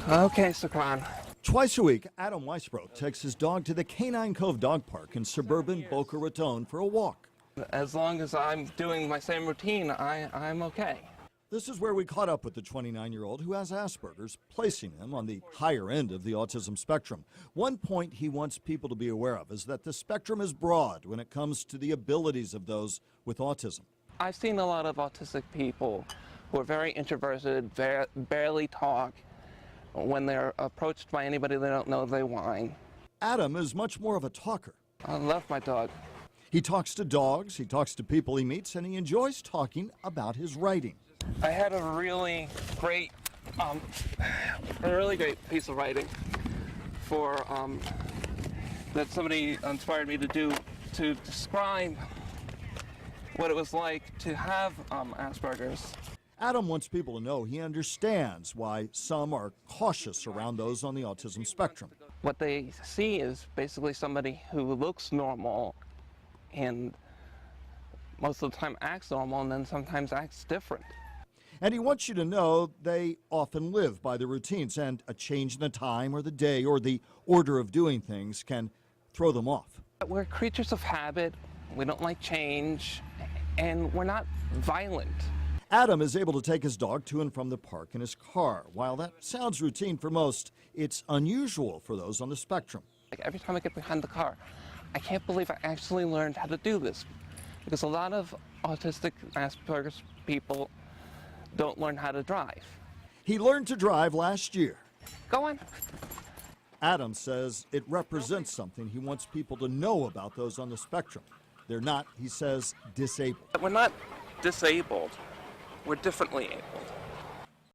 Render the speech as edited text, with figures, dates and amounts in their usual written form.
Okay, Sokran. Twice a week, Adam Weisbrot takes his dog to the Canine Cove Dog Park in suburban Boca Raton for a walk. As long as I'm doing my same routine, I'm okay. This is where we caught up with the 29-year-old who has Asperger's, placing him on the higher end of the autism spectrum. One point he wants people to be aware of is that the spectrum is broad when it comes to the abilities of those with autism. I've seen a lot of autistic people who are very introverted, barely talk. When they're approached by anybody they don't know, they whine. Adam is much more of a talker. I love my dog. He talks to dogs, he talks to people he meets, and he enjoys talking about his writing. I had a really great piece of writing for that somebody inspired me to do to describe what it was like to have Asperger's. Adam wants people to know he understands why some are cautious around those on the autism spectrum. What they see is basically somebody who looks normal and most of the time acts normal and then sometimes acts different. And he wants you to know they often live by the routines, and a change in the time or the day or the order of doing things can throw them off. We're creatures of habit, we don't like change, and we're not violent. Adam is able to take his dog to and from the park in his car. While that sounds routine for most, it's unusual for those on the spectrum. Like every time I get behind the car, I can't believe I actually learned how to do this, because a lot of autistic Asperger's people don't learn how to drive. He learned to drive last year. Go on. Adam says it represents something he wants people to know about those on the spectrum. They're not, he says, disabled. We're not disabled. We're differently abled.